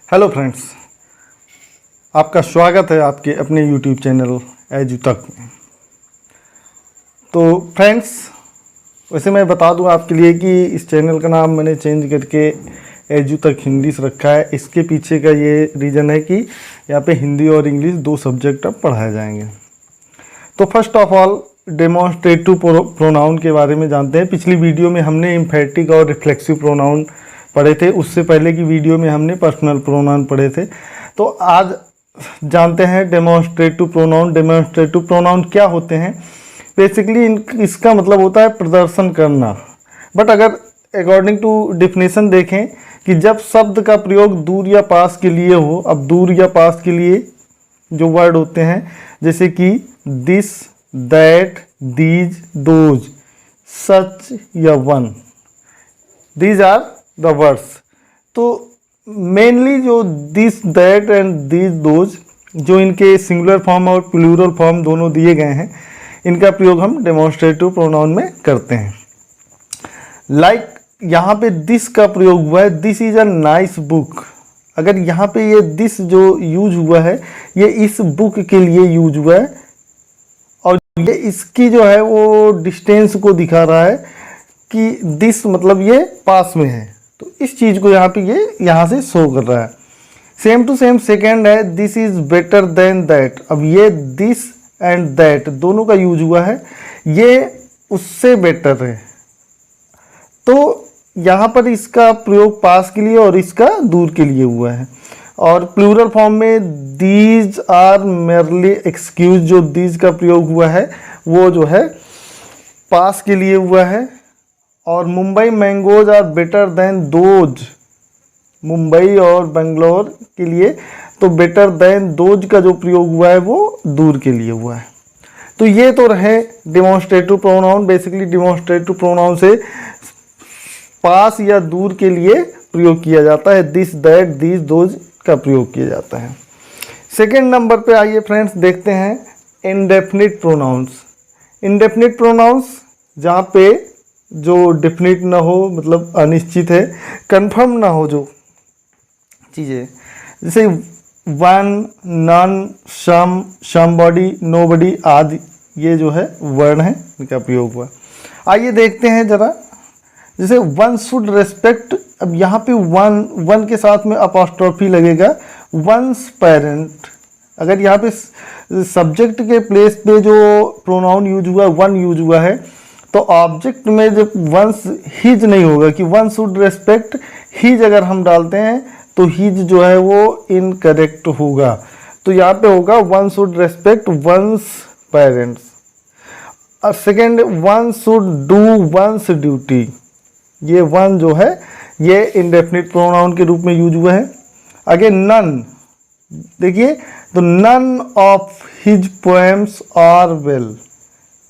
Hello friends, आपका स्वागत है आपके अपने यूट्यूब चैनल एजुतक में। तो फ्रेंड्स, वैसे मैं बता दूं आपके लिए कि इस चैनल का नाम मैंने चेंज करके एजुतक इंग्लिश रखा है। इसके पीछे का ये रीज़न है कि यहाँ पे हिंदी और इंग्लिश दो सब्जेक्ट अब पढ़ाए जाएंगे। तो first of all demonstrative pronoun के बारे में जानते हैं। पिछली वीडियो में हमने एम्फेटिक और रिफ्लेक्सिव प्रोनाउन पढ़े थे, उससे पहले की वीडियो में हमने पर्सनल प्रोनाउन पढ़े थे। तो आज जानते हैं डेमोन्स्ट्रेटिव प्रोनाउन। डेमोन्स्ट्रेटिव प्रोनाउन क्या होते हैं? बेसिकली इसका मतलब होता है प्रदर्शन करना। बट अगर अकॉर्डिंग टू डिफिनेशन देखें कि जब शब्द का प्रयोग दूर या पास के लिए हो, अब दूर या पास के लिए जो वर्ड होते हैं जैसे कि this, that, these, those, such या one, these are the words. तो मेनली जो this, that and these, those जो इनके सिंगुलर फॉर्म और प्लूरल फॉर्म दोनों दिए गए हैं, इनका प्रयोग हम डेमोन्स्ट्रेटिव प्रोनाउन में करते हैं। लाइक यहाँ पे दिस का प्रयोग हुआ है, this is a nice book. अगर यहाँ पे ये दिस जो यूज हुआ है ये इस बुक के लिए यूज हुआ है और ये इसकी जो है वो डिस्टेंस को दिखा रहा है कि दिस मतलब ये पास में है। तो इस चीज़ को यहाँ पे ये यहाँ से शो कर रहा है। सेम टू सेम सेकेंड है this is better than that. अब ये दिस एंड दैट दोनों का यूज हुआ है, ये उससे बेटर है। तो यहाँ पर इसका प्रयोग पास के लिए और इसका दूर के लिए हुआ है। और प्लूरल फॉर्म में दीज आर मेरली एक्सक्यूज, जो दीज का प्रयोग हुआ है वो जो है पास के लिए हुआ है। और Mumbai mangoes are better than those, Mumbai और बेंगलोर के लिए तो बेटर देन दोज का जो प्रयोग हुआ है वो दूर के लिए हुआ है। तो ये तो रहे demonstrative pronoun. Basically demonstrative pronoun से पास या दूर के लिए प्रयोग किया जाता है। दिस, दैट, दीज, दोज का प्रयोग किया जाता है। सेकेंड नंबर पे आइए फ्रेंड्स, देखते हैं इनडेफिनिट प्रोनाउंस। इनडेफिनिट प्रोनाउंस जहाँ पे जो डेफिनिट ना हो, मतलब अनिश्चित है, कंफर्म ना हो जो चीज़ें, जैसे वन, नन, सम, समबॉडी, नोबडी आदि, ये जो है वर्ण है, इनका प्रयोग हुआ। आइए देखते हैं जरा, जैसे वन शुड रेस्पेक्ट। अब यहाँ पे वन के साथ में अपॉस्ट्रोफी लगेगा, वंस पेरेंट। अगर यहाँ पे सब्जेक्ट के प्लेस पे जो प्रोनाउन यूज हुआ, वन यूज हुआ है, तो ऑब्जेक्ट में जब वंस हिज नहीं होगा कि वन शुड रेस्पेक्ट हिज, अगर हम डालते हैं तो हिज जो है वो इनकरेक्ट होगा। तो यहाँ पे होगा one should respect one's parents. और second, one should do one's duty. ये वन जो है ये इनडेफिनिट प्रोनाउन के रूप में यूज हुआ है। आगे नन, देखिए, तो none of his poems are well.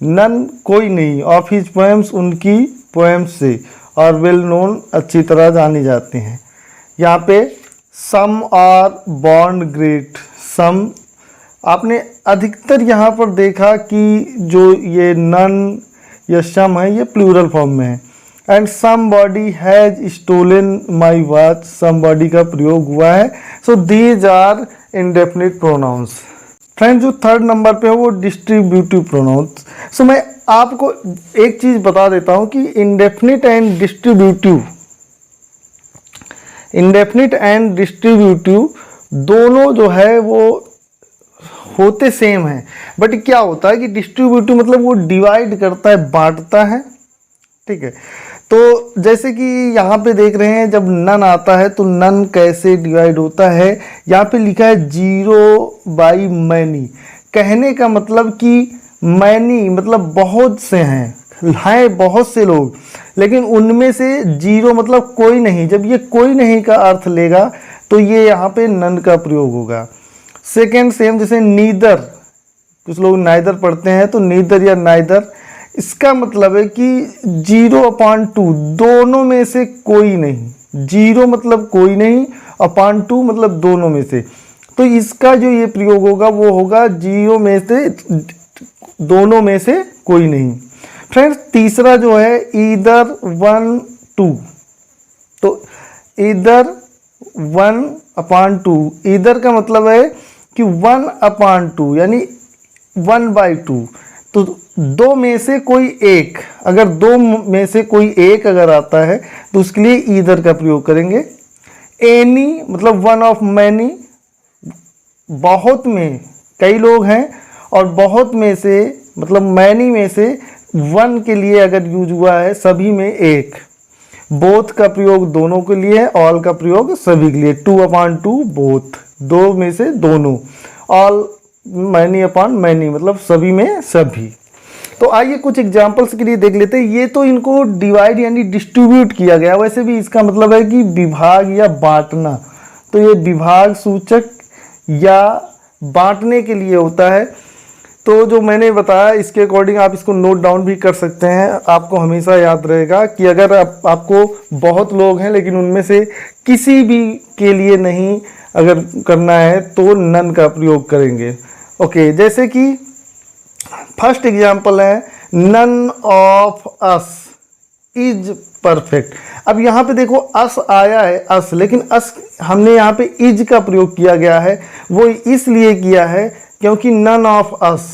None कोई नहीं, ऑफ हिज पोएम्स उनकी पोएम्स से, और वेल नोन अच्छी तरह जानी जाती हैं। यहाँ पे सम आर बॉर्न ग्रेट। सम आपने अधिकतर यहाँ पर देखा कि जो ये नन या सम है ये प्लूरल फॉर्म में है। And somebody has stolen my watch, somebody का प्रयोग हुआ है। So these are indefinite pronouns. Friend, जो थर्ड नंबर पे है वो डिस्ट्रीब्यूटिव प्रोनाउंस। सो मैं आपको एक चीज़ बता देता हूँ कि इंडेफिनिट एंड डिस्ट्रीब्यूटिव दोनों जो है वो होते सेम हैं। बट क्या होता है कि डिस्ट्रीब्यूटिव मतलब वो डिवाइड करता है, बांटता है। ठीक है, तो जैसे कि यहाँ पे देख रहे हैं जब नन आता है तो नन कैसे डिवाइड होता है। यहाँ पे लिखा है 0 बाई मैनी। कहने का मतलब कि मैनी मतलब बहुत से हैं बहुत से लोग, लेकिन उनमें से 0 मतलब कोई नहीं। जब ये कोई नहीं का अर्थ लेगा तो ये यहाँ पे नन का प्रयोग होगा। सेकेंड सेम, जैसे नीदर, कुछ लोग नाइदर पढ़ते हैं तो नीदर या नाइदर, इसका मतलब है कि 0/2 दोनों में से कोई नहीं। 0 मतलब कोई नहीं, अपॉन 2 मतलब दोनों में से। तो इसका जो ये प्रयोग होगा वो होगा 0 में से, दोनों में से कोई नहीं। फ्रेंड्स, तीसरा जो है ईदर 1, 2। तो ईदर 1 1/2, इधर का मतलब है कि 1/2 यानी 1/2। तो दो में से कोई एक, अगर दो में से कोई एक अगर आता है तो उसके लिए ईदर का प्रयोग करेंगे। एनी मतलब वन ऑफ मैनी, बहुत में कई लोग हैं, और बहुत में से मतलब मैनी में से वन के लिए अगर यूज हुआ है सभी में एक। बोथ का प्रयोग दोनों के लिए है, ऑल का प्रयोग सभी के लिए। 2/2 बोथ, दो में से दोनों। ऑल मैनी अपॉन मैनी मतलब सभी में सभी। तो आइए कुछ एग्जांपल्स के लिए देख लेते हैं। ये तो इनको डिवाइड यानी डिस्ट्रीब्यूट किया गया, वैसे भी इसका मतलब है कि विभाग या बांटना। तो ये विभाग सूचक या बांटने के लिए होता है। तो जो मैंने बताया इसके अकॉर्डिंग आप इसको नोट डाउन भी कर सकते हैं। आपको हमेशा याद रहेगा कि अगर आपको बहुत लोग हैं लेकिन उनमें से किसी भी के लिए नहीं अगर करना है तो नन का प्रयोग करेंगे। ओके, जैसे कि फर्स्ट एग्जाम्पल है none of us is perfect. अब यहाँ पे देखो अस आया है, अस, लेकिन अस हमने यहाँ पे इज का प्रयोग किया गया है। वो इसलिए किया है क्योंकि नन ऑफ अस,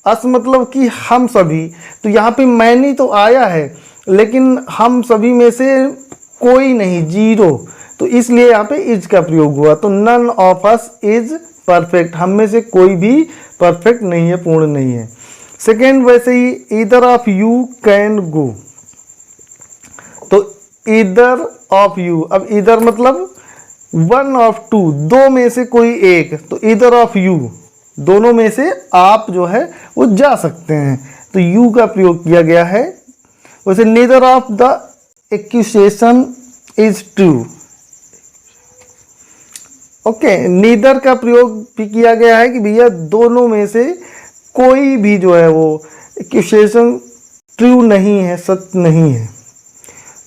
अस मतलब कि हम सभी। तो यहाँ पे मैनी तो आया है लेकिन हम सभी में से कोई नहीं, जीरो, तो इसलिए यहाँ पे इज का प्रयोग हुआ। तो none of us is perfect, हम में से कोई भी परफेक्ट नहीं है, पूर्ण नहीं है। सेकेंड, वैसे ही either of you can go. तो ईदर ऑफ यू, अब ईदर मतलब 1/2, दो में से कोई एक। तो ईदर ऑफ यू, दोनों में से आप जो है वो जा सकते हैं, तो यू का प्रयोग किया गया है। वैसे neither of the accusation is true. Okay, neither का प्रयोग भी किया गया है कि भैया दोनों में से कोई भी जो है वो एक्यूसेशन ट्रू नहीं है, सत्य नहीं है।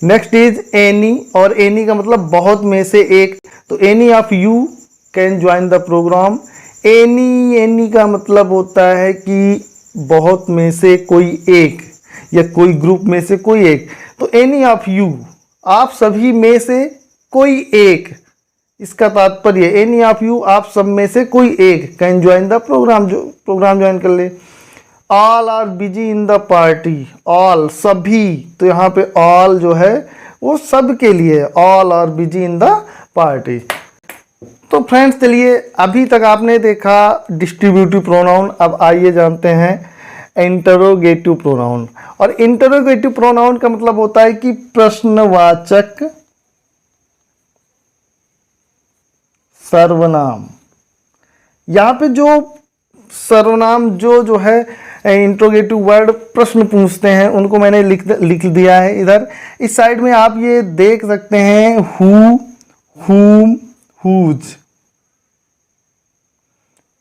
नेक्स्ट इज एनी, और एनी का मतलब बहुत में से एक। तो any of you can join the program. Any का मतलब होता है कि बहुत में से कोई एक या कोई ग्रुप में से कोई एक। तो एनी ऑफ यू, आप सभी में से कोई एक, इसका तात्पर्य एनी ऑफ यू, आप सब में से कोई एक कैन ज्वाइन द प्रोग्राम, जो प्रोग्राम ज्वाइन कर ले। All are busy in the party, all सभी, तो यहाँ पे ऑल जो है वो सब के लिए, all are busy in the party. तो फ्रेंड्स चलिए, अभी तक आपने देखा डिस्ट्रीब्यूटिव प्रोनाउन, अब आइए जानते हैं इंटरोगेटिव प्रोनाउन। और इंटरोगेटिव प्रोनाउन का मतलब होता है कि प्रश्नवाचक सर्वनाम। यहाँ पे जो सर्वनाम जो है इंट्रोगेटिव वर्ड प्रश्न पूछते हैं उनको मैंने लिख दिया है इधर। इस साइड में आप ये देख सकते हैं who, whom, whose,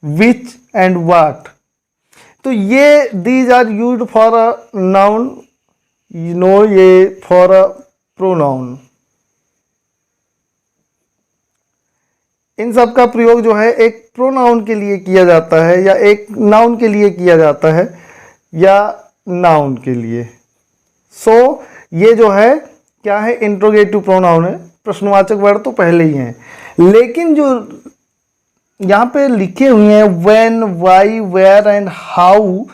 which and what। तो ये these are used for a noun, you know, ये फॉर अ प्रोनाउन। इन सब का प्रयोग जो है एक प्रोनाउन के लिए किया जाता है या एक नाउन के लिए किया जाता है या नाउन के लिए। सो ये जो है क्या है, इंट्रोगेटिव प्रोनाउन है। प्रश्नवाचक वर्ड तो पहले ही हैं, लेकिन जो यहाँ पे लिखे हुए हैं when, why, where and how,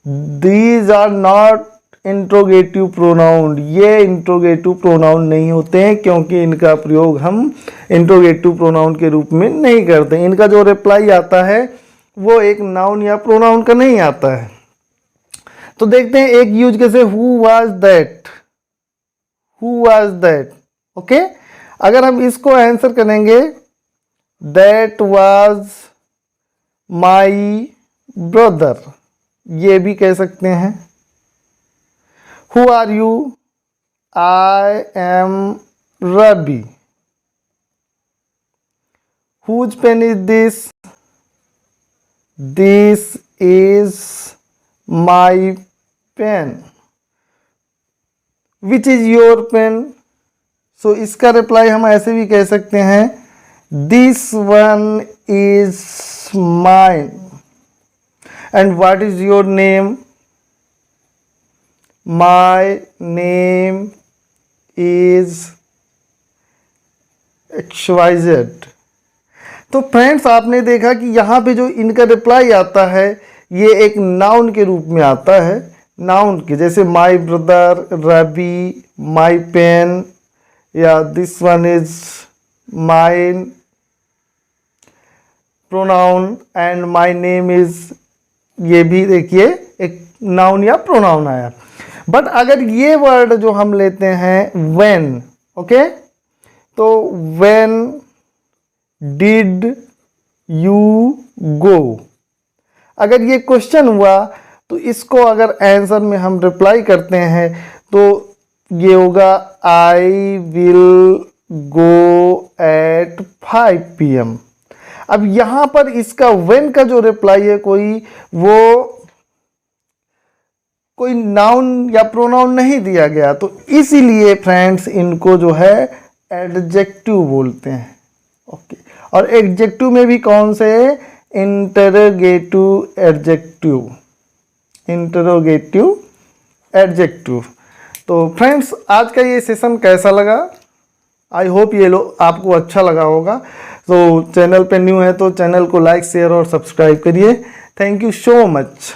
these are not interrogative pronoun. ये इंट्रोगेटिव प्रोनाउन नहीं होते हैं क्योंकि इनका प्रयोग हम इंट्रोगेटिव प्रोनाउन के रूप में नहीं करते। इनका जो रिप्लाई आता है वो एक नाउन या प्रोनाउन का नहीं आता है। तो देखते हैं एक यूज कैसे, who was that, who was that. Okay, अगर हम इसको आंसर करेंगे दैट वाज माई ब्रदर, ये भी कह सकते हैं। Who are you, I am Ravi. Whose pen is this, this is my pen. Which is your pen. So इसका रिप्लाई हम ऐसे भी कह सकते हैं this one is mine. And what is your name, my name is XYZ। तो friends आपने देखा कि यहाँ पे जो इनका रिप्लाई आता है ये एक नाउन के रूप में आता है, नाउन के, जैसे my brother, Ravi, my pen, या this one is mine pronoun and my name is, ये भी देखिए एक नाउन या प्रोनाउन आया। बट अगर ये वर्ड जो हम लेते हैं व्हेन, ओके, तो व्हेन डिड यू गो, अगर ये क्वेश्चन हुआ तो इसको अगर आंसर में हम रिप्लाई करते हैं तो ये होगा I will go at 5 PM। अब यहाँ पर इसका व्हेन का जो रिप्लाई है कोई नाउन या प्रोनाउन नहीं दिया गया, तो इसीलिए फ्रेंड्स इनको जो है एडजेक्टिव बोलते हैं। ओके, और एडजेक्टिव में भी कौन से, इंटरोगेटिव एडजेक्टिव, इंटरोगेटिव एडजेक्टिव। तो फ्रेंड्स आज का ये सेशन कैसा लगा, आई होप ये आपको अच्छा लगा होगा। तो चैनल पे न्यू है तो चैनल को लाइक, शेयर और सब्सक्राइब करिए। Thank you so much.